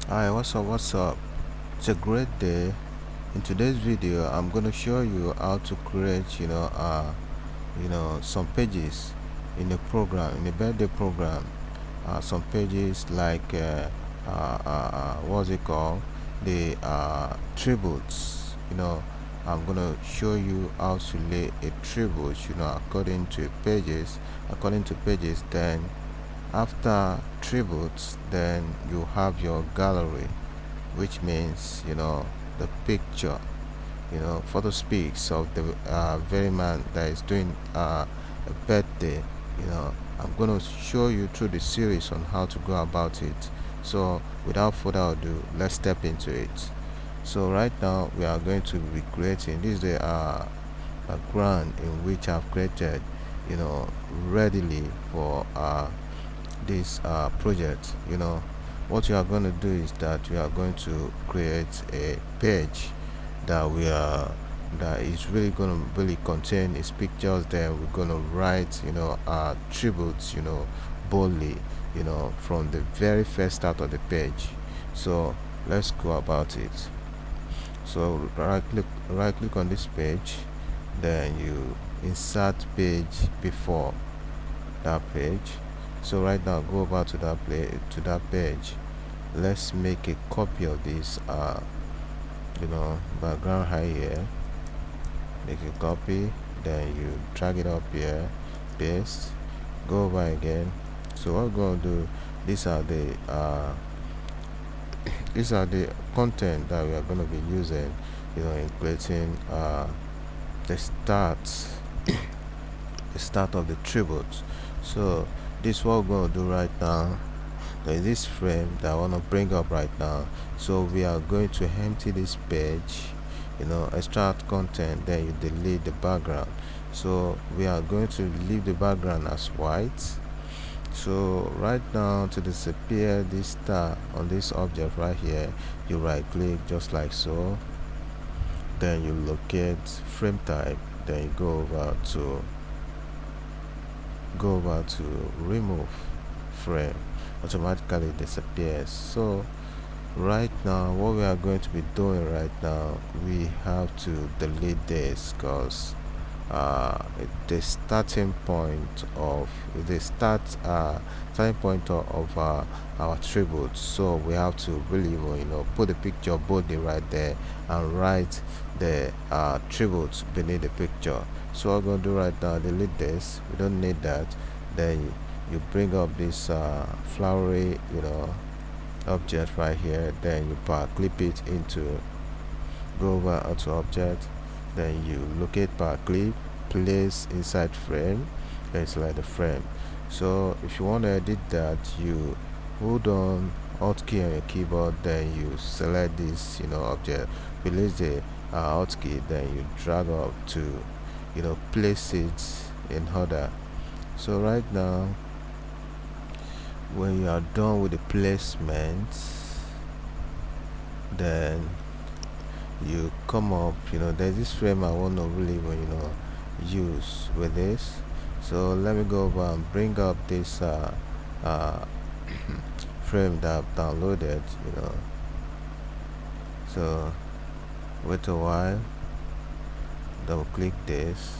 Hi, what's up? It's a great day. In today's video I'm going to show you how to create some pages in a program, in a birthday program. Some pages like what's it called, the tributes. I'm going to show you how to lay a tribute, according to pages. Then after tributes, then you have your gallery, which means the picture. Photo speaks of the very man that is doing a birthday. I'm going to show you through the series on how to go about it. So without further ado, let's step into it. So right now we are going to be creating, this is the background in which I've created readily for this project. What you are going to do is that we are going to create a page that is really going to really contain its pictures. There we're going to write tributes boldly from the very first start of the page. So let's go about it. So right click on this page, then you insert page before that page. So right now go over to that page. Let's make a copy of this background right here. Make a copy, then you drag it up here, paste, go over again. So what we're going to do, these are the content that we are going to be using in creating the start the start of the tribute. So this is what we're going to do right now. There is this frame that I want to bring up right now. So we are going to empty this page, extract content, then you delete the background. So we are going to leave the background as white. So right now, to disappear this star on this object right here, you right click just like so, then you locate frame type, then you go over to remove frame. Automatically disappears. So right now what we are going to be doing right now, we have to delete this because the starting point of our tribute. So we have to really put the picture boldly right there and write the tribute beneath the picture. So what I'm going to do right now, delete this, we don't need that. Then you bring up this flowery object right here, then you power clip it into, go over onto object, then you locate power clip, place inside frame, then select the frame. So if you want to edit that, you hold on alt key on your keyboard, then you select this object, release the alt key, then you drag up to place it in order. So right now, when you are done with the placement, then you come up, there's this frame I want to really use with this. So let me go over and bring up this frame that I've downloaded. So wait a while, double click this.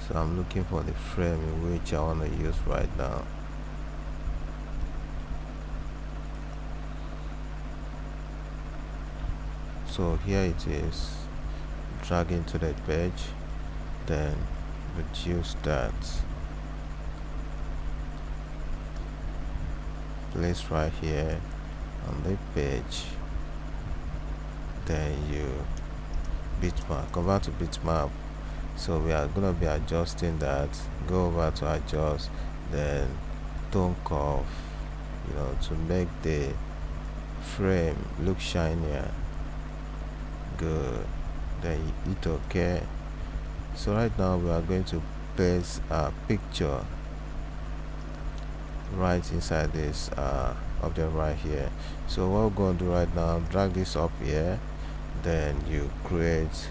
So I'm looking for the frame in which I want to use right now. So here it is. Drag into that page, then reduce that, place right here on the page, then you bitmap, convert to bitmap. So we are going to be adjusting that. Go over to adjust, then tone curve, to make the frame look shinier. Good. Then you hit OK. So right now we are going to place a picture right inside this object right here. So what we're going to do right now, drag this up here, then you create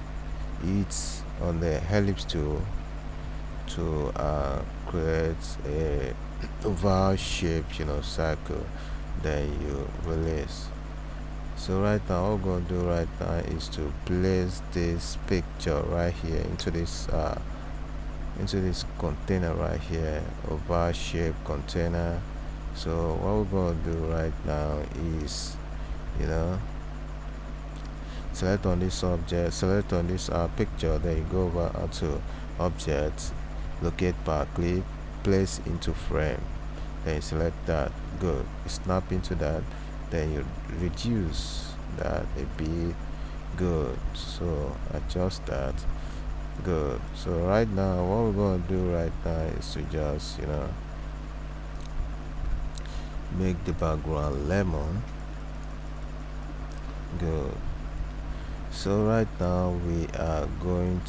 it on the ellipse tool to create a oval shape circle. then you release. So right now, all we're going to do right now is to place this picture right here into this container right here, oval shape container. So what we're going to do right now is, you know, select on this object, select on this picture, then you go over to object, locate Barclay, place into frame, then you select that. Good. You snap into that, then you reduce that a bit. Good. So adjust that. Good. So right now, what we're going to do right now is to just, make the background lemon. Good. So right now we are going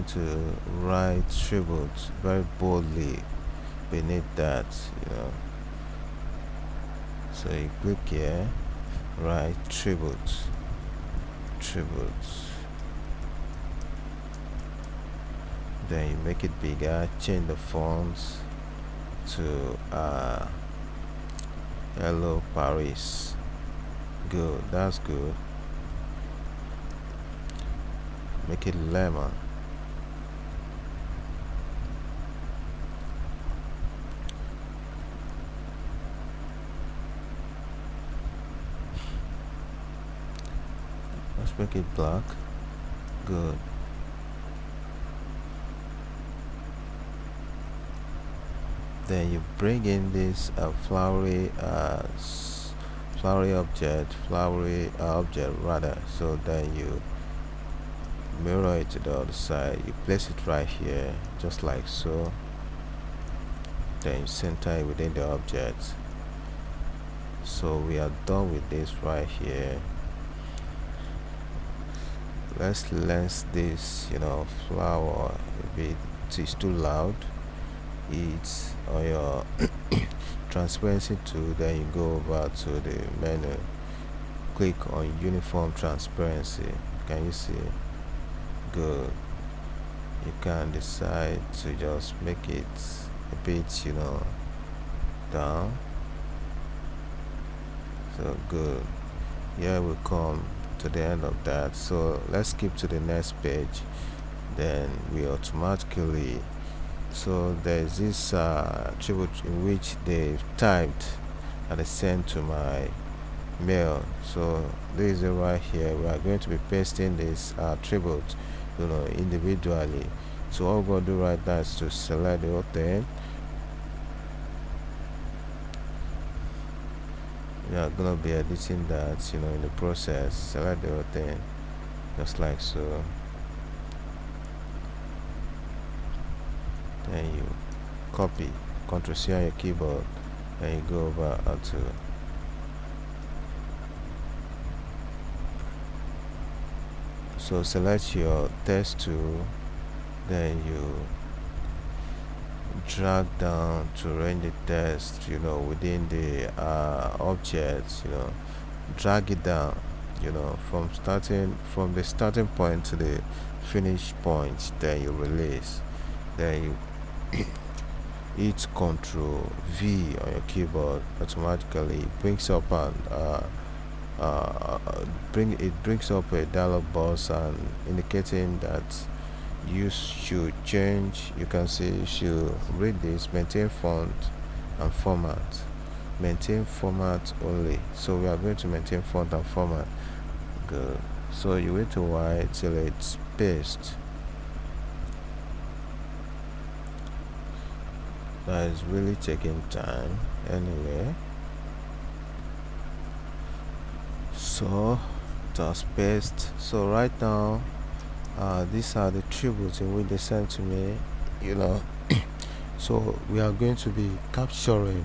to write tribute very boldly beneath that. So you click here, write tribute. Then you make it bigger, change the fonts to Hello Paris. Good, that's good. Make it lemon. Let's make it black. Good. Then you bring in this flowery object rather. So then you mirror it to the other side. You place it right here, just like so. Then you center it within the object. So we are done with this right here. Let's lens this flower a bit. It's too loud. It's on your transparency tool, then you go over to the menu, click on uniform transparency. Can you see? Good. You can decide to just make it a bit down. So good. Here we come to the end of that. So let's skip to the next page. Then we automatically, so there's this tribute in which they've typed and they sent to my mail. So this is it right here. We are going to be pasting this tribute individually. So all we're going to do right now is to select the whole thing. We are going to be editing that in the process. Select the whole thing just like so. Then you copy, Ctrl C on your keyboard, and you go over to so select your text tool, then you drag down to range the text within the object, drag it down from the starting point to the finish point, then you release, then you hit Ctrl V on your keyboard. Automatically brings up brings up a dialog box and indicating that you should change. You can see you should read this, maintain font and format, maintain format only. So we are going to maintain font and format. Good. So you wait a while till it's pasted. That is really taking time anyway. So just paste. So right now these are the tributes in which they sent to me. So we are going to be capturing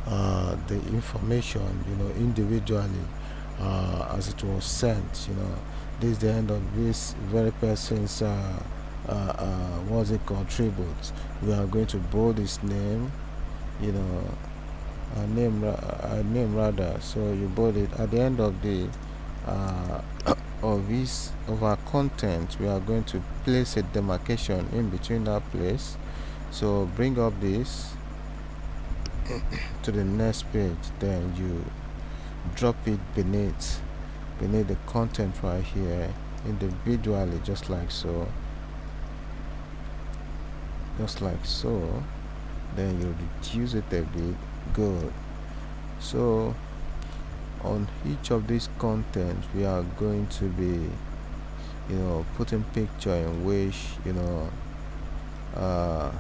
the information individually as it was sent. This is the end of this very person's what's it called, tribute. We are going to bold his name, a name rather. So you bold it at the end of the of our content. We are going to place a demarcation in between that place. So bring up this to the next page, then you drop it beneath the content right here individually, just like so, then you reduce it a bit. Good. So on each of these contents we are going to be putting picture in which uh,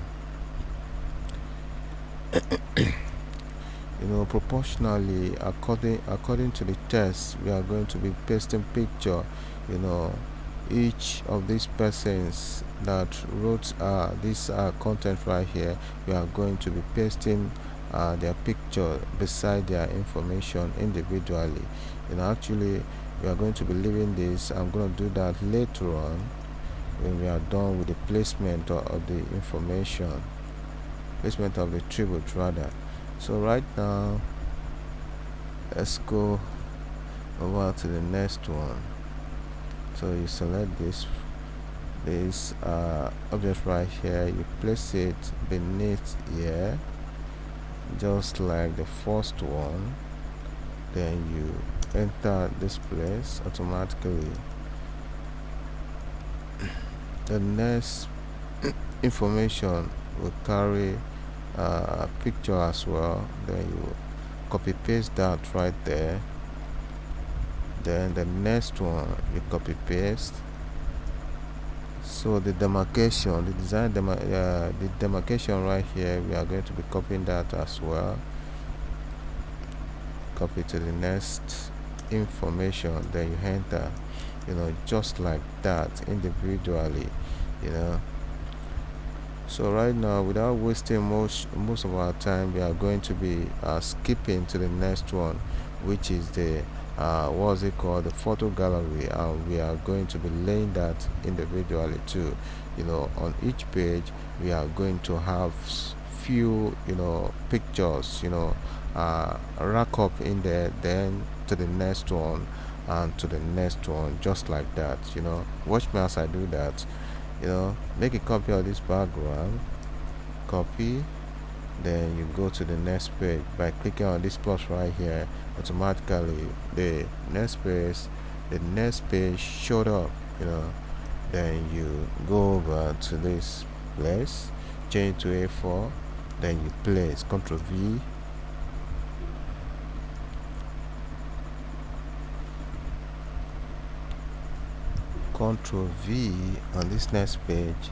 proportionally according to the test, we are going to be pasting picture. Each of these persons that wrote this content right here, we are going to be pasting their picture beside their information individually. Actually we are going to be leaving this. I'm going to do that later on when we are done with the placement of the information, placement of the tribute rather. So right now let's go over to the next one. So you select this object right here, you place it beneath here just like the first one, then you enter this place automatically. The next information will carry a picture as well, then you copy paste that right there. Then the next one you copy paste. So the demarcation, the demarcation right here, we are going to be copying that as well. Copy to the next information, then you enter, just like that individually. So right now, without wasting most of our time, we are going to be skipping to the next one, which is the what's it called, the photo gallery, and we are going to be laying that individually too. On each page we are going to have few pictures rack up in there, then to the next one and to the next one, just like that. Watch me as I do that. Make a copy of this background, copy, then you go to the next page by clicking on this plus right here. Automatically the next page showed up. Then you go over to this place, change to A4, then you place Ctrl V, Ctrl V on this next page.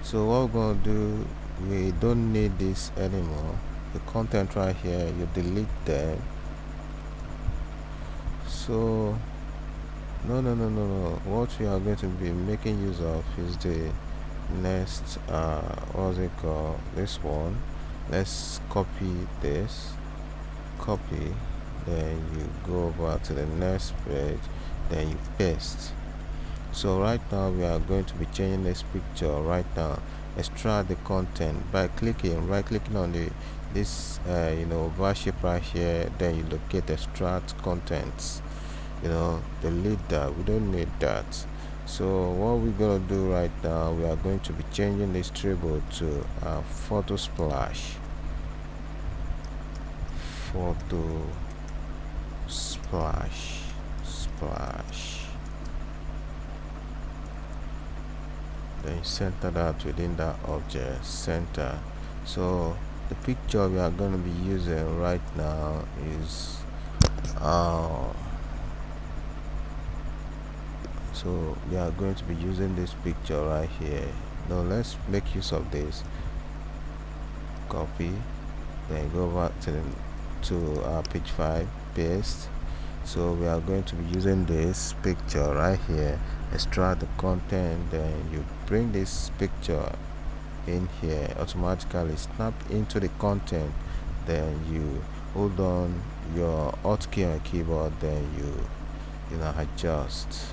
So what we're going to do, we don't need this anymore. The content right here, you delete them. So no, what we are going to be making use of is the next what's it called, this one. Let's copy this, copy, then you go over to the next page, then you paste. So right now we are going to be changing this picture right now. Extract the content by right clicking on this bar shape right here, then you locate extract contents. Delete that, we don't need that. So what we're gonna do right now, we are going to be changing this tribute to PHOTOSPLASH. Splash. Then center that within that object, center. So the picture we are going to be using right now is so we are going to be using this picture right here. Now let's make use of this. Copy, then go back to page 5, paste. So we are going to be using this picture right here. Extract the content, then you bring this picture in here, automatically snap into the content, then you hold on your alt key on your keyboard, then you adjust.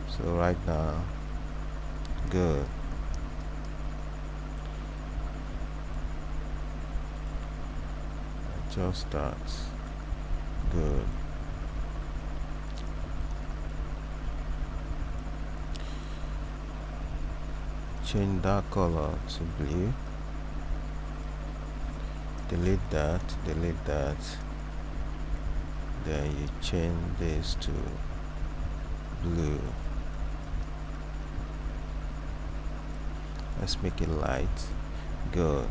So right now, good. Adjust that, good. change that color to blue. Delete that, then you change this to blue. Let's make it light. Good.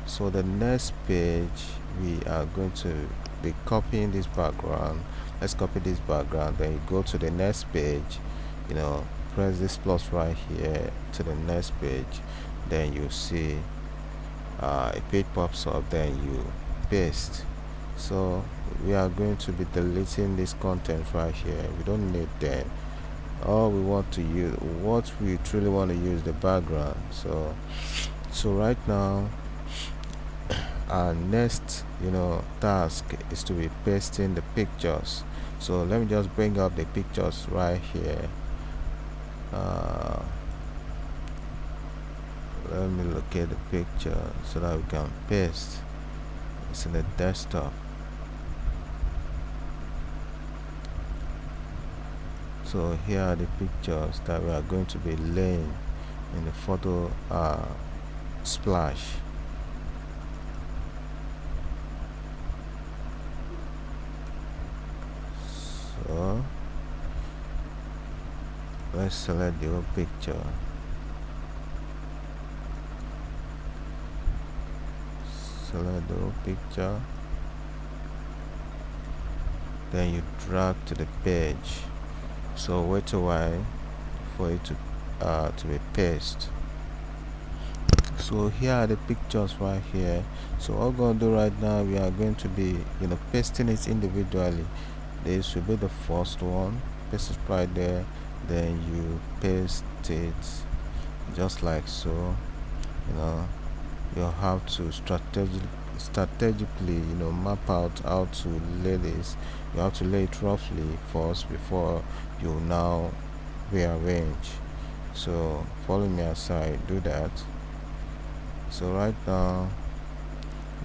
So the next page, we are going to be copying this background. Let's copy this background, then you go to the next page, press this plus right here to the next page, then you see a page pops up, then you paste. So we are going to be deleting this content right here. We don't need them. All we want to use, what we truly want to use, the background. So right now our next task is to be pasting the pictures. So let me just bring up the pictures right here. Let me locate the picture so that we can paste. It's in the desktop. So here are the pictures that we are going to be laying in the photo splash. So let's select the whole picture. Select the whole picture, then you drag to the page. So wait a while for it to be pasted. So here are the pictures right here. So what we're going to do right now, we are going to be pasting it individually. This will be the first one. Paste it right there, then you paste it just like so. You have to strategically map out how to lay this. You have to lay it roughly first before you now rearrange. So follow me aside, do that. So right now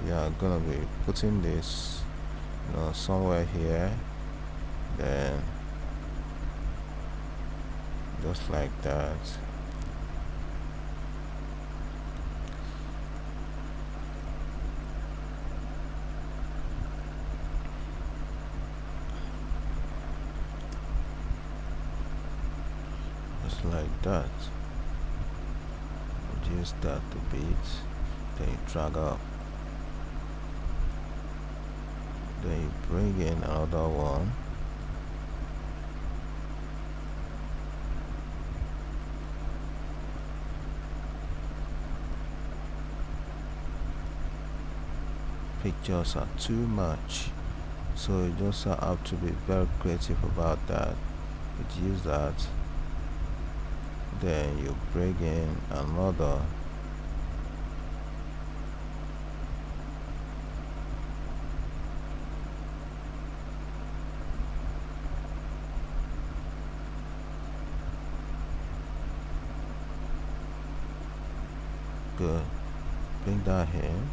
we are gonna be putting this somewhere here, then just like that. Just like that. Reduce that a bit, then you drag up, then you bring in another one. Pictures are too much, so you just have to be very creative about that. Reduce that, then you bring in another. Good. Bring that in,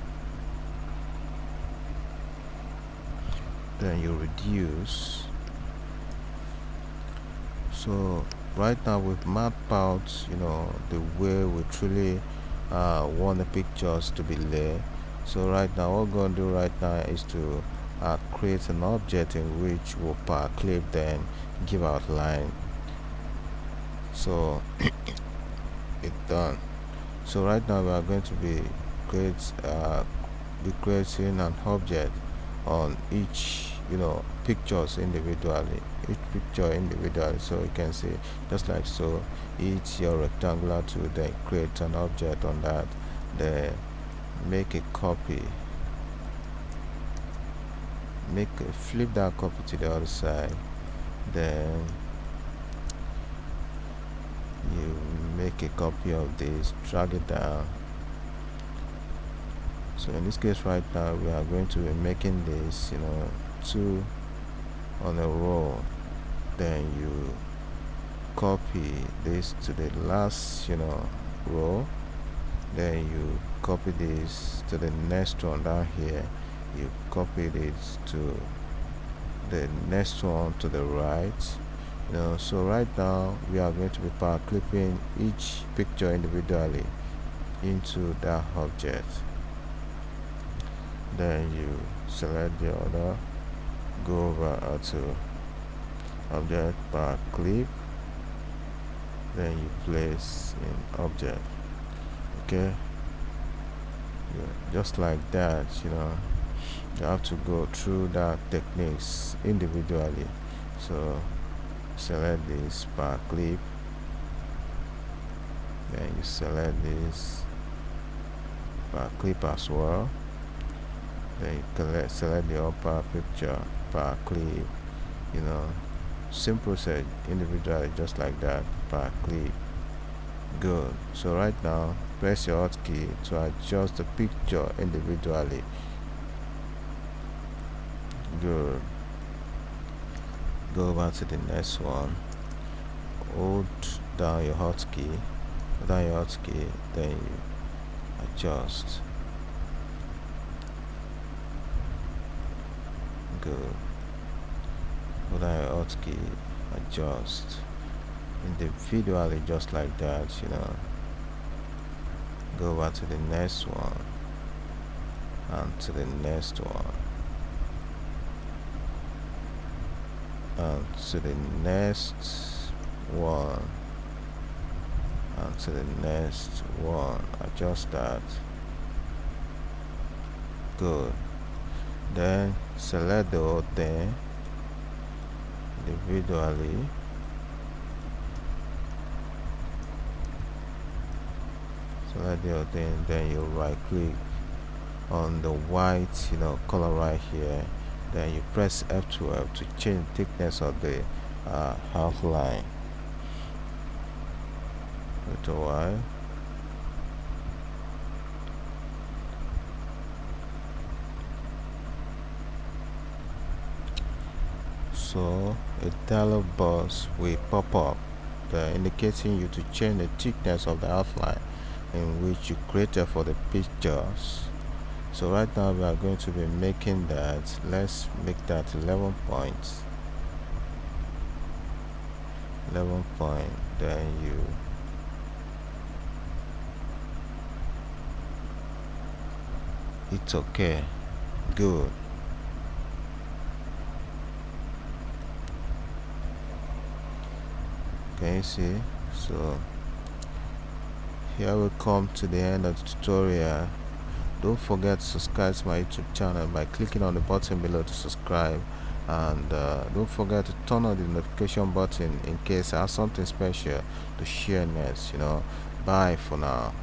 then you reduce. So right now we've mapped out the way we truly want the pictures to be laid. So right now what we're going to do right now is to create an object in which we'll Barclay, then give outline. So it's done. So right now we are going to be creating an object on each pictures individually, so you can see just like so. Each your rectangular tool, then create an object on that, then make a copy, flip that copy to the other side, then you make a copy of this, drag it down. So in this case right now we are going to be making this 2 on a row, then you copy this to the last row, then you copy this to the next one down here, you copy this to the next one to the right, So right now we are going to be power clipping each picture individually into that object. Then you select the other, go over to object, power clip, then you place in object. Okay, just like that. You have to go through that techniques individually. So select this power clip, then you select this power clip as well, then you select the upper picture, power clip. Same process individually, just like that, power clip. Good. So right now press your hotkey to adjust the picture individually. Good. Go over to the next one, hold down your hotkey, then you adjust. Good. Hold down your hotkey, adjust individually, just like that. Go over to the next one and to the next one and to the next one and to the next one. Adjust that. Good. Then select the whole thing individually. Select the whole thing, then you right click on the white color right here, then you press F12 to change the thickness of the outline. Wait a while. So a dialog box will pop up indicating you to change the thickness of the outline in which you created for the pictures. So right now we are going to be making that. Let's make that 11 points. 11 point. Then it's okay. Good. Can you see? So here we come to the end of the tutorial. Don't forget to subscribe to my YouTube channel by clicking on the button below to subscribe, and don't forget to turn on the notification button in case I have something special to share next. Bye for now.